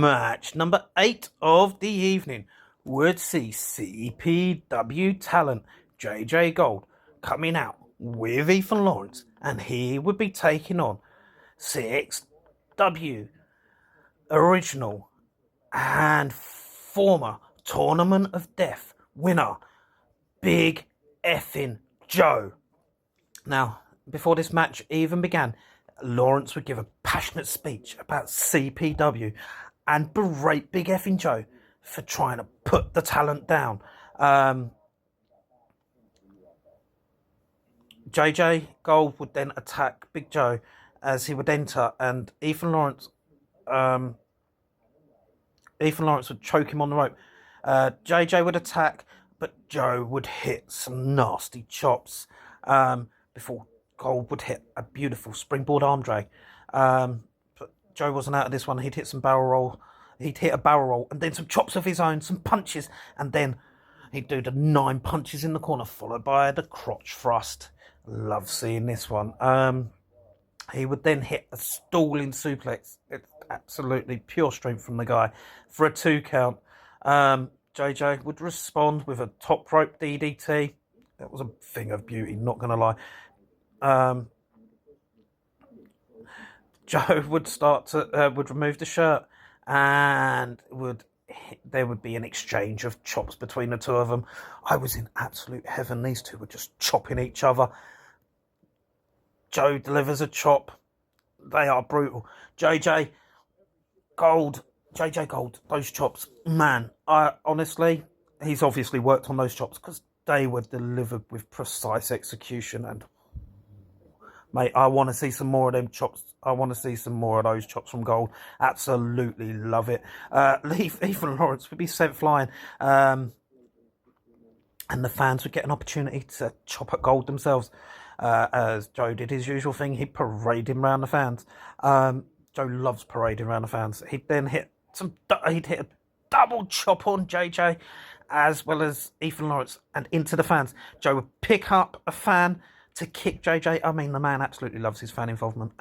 Match number 8 of the evening would see CPW talent JJ Gold coming out with Ethan Lawrence, and he would be taking on CXW original and former Tournament of Death winner Big Effing Joe. Now, before this match even began, Lawrence would give a passionate speech about CPW and berate Big Effing Joe for trying to put the talent down. JJ Gold would then attack Big Joe as he would enter, and Ethan Lawrence would choke him on the rope. JJ would attack, but Joe would hit some nasty chops before Gold would hit a beautiful springboard arm drag. But Joe wasn't out of this one. He'd hit some barrel roll. He'd hit a barrel roll and then some chops of his own, some punches, and then he'd do the 9 punches in the corner, followed by the crotch thrust. Love seeing this one. He would then hit a stalling suplex. It's absolutely pure strength from the guy for a 2 count. JJ would respond with a top rope DDT. That was a thing of beauty, not going to lie. Joe would start to would remove the shirt, and there would be an exchange of chops between the two of them. I was in absolute heaven. These two were just chopping each other. Joe delivers a chop. They are brutal. JJ Gold, those chops, man. Honestly, he's obviously worked on those chops because they were delivered with precise execution. And mate, I want to see some more of them chops. I want to see some more of those chops from Gold. Absolutely love it. Ethan Lawrence would be sent flying. And the fans would get an opportunity to chop at Gold themselves. As Joe did his usual thing, he'd parade him around the fans. Joe loves parading around the fans. He'd then hit a double chop on JJ, as well as Ethan Lawrence, and into the fans. Joe would pick up a fan to kick JJ. I mean, the man absolutely loves his fan involvement.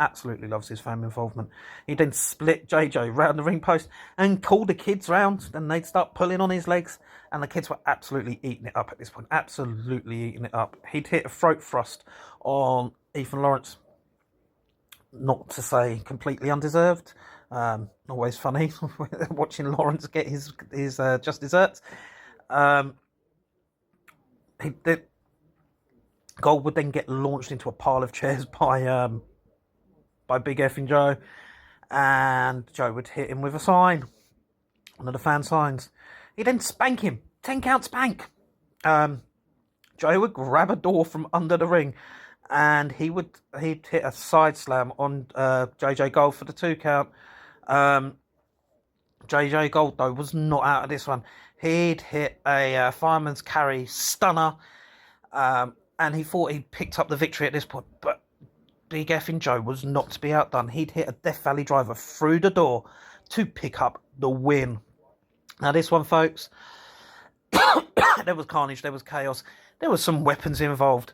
He'd then split JJ round the ring post and call the kids round. Then they'd start pulling on his legs, and the kids were absolutely eating it up at this point. Absolutely eating it up. He'd hit a throat thrust on Ethan Lawrence. Not to say completely undeserved. Always funny watching Lawrence get his just desserts. Gold would then get launched into a pile of chairs by Big Effing Joe, and Joe would hit him with a sign, one of the fan signs. He'd then spank him, 10 count spank. Joe would grab a door from under the ring, and he'd hit a side slam on JJ Gold for the 2 count. JJ Gold, though, was not out of this one. He'd hit a fireman's carry stunner, and he thought he'd picked up the victory at this point, but Big Effing Joe was not to be outdone. He'd hit a Death Valley driver through the door to pick up the win. Now, this one, folks, there was carnage, there was chaos, there was some weapons involved,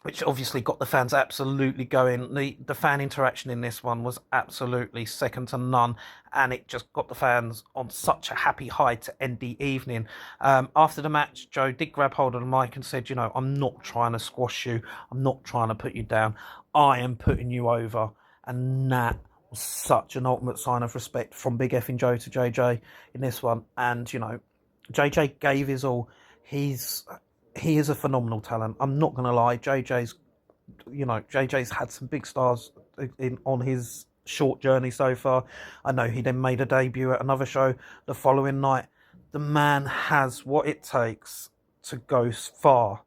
which obviously got the fans absolutely going. The fan interaction in this one was absolutely second to none, and it just got the fans on such a happy high to end the evening. After the match, Joe did grab hold of the mic and said, I'm not trying to squash you. I'm not trying to put you down. I am putting you over. And that was such an ultimate sign of respect from Big Effing Joe to JJ in this one. And, JJ gave his all. He is a phenomenal talent. I'm not going to lie. JJ's had some big stars on his short journey so far. I know he then made a debut at another show the following night. The man has what it takes to go far.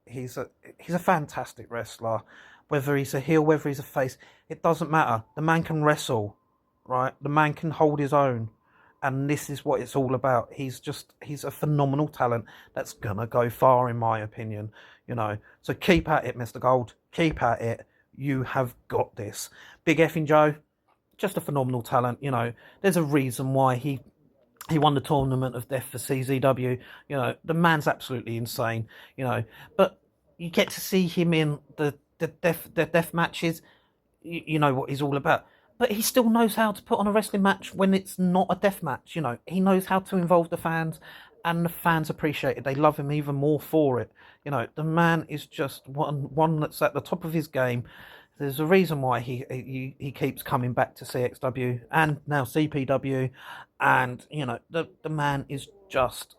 He's a fantastic wrestler. Whether he's a heel, whether he's a face, it doesn't matter. The man can wrestle, right? The man can hold his own. And this is what it's all about. He's a phenomenal talent that's going to go far, in my opinion. So keep at it, Mr. Gold. Keep at it. You have got this. Big Effing Joe, just a phenomenal talent. There's a reason why he won the Tournament of Death for CZW. The man's absolutely insane. But you get to see him in the death matches. You know what he's all about. but he still knows how to put on a wrestling match when it's not a death match. You know, he knows how to involve the fans, and the fans appreciate it. They love him even more for it. You know, the man is just one that's at the top of his game. There's a reason why he keeps coming back to CXW and now CPW, and you know the man is just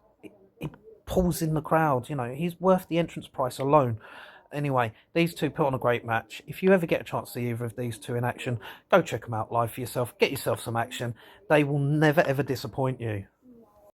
he pulls in the crowd. You know, he's worth the entrance price alone. Anyway, these two put on a great match. If you ever get a chance to see either of these two in action, go check them out live for yourself. Get yourself some action. They will never ever disappoint you.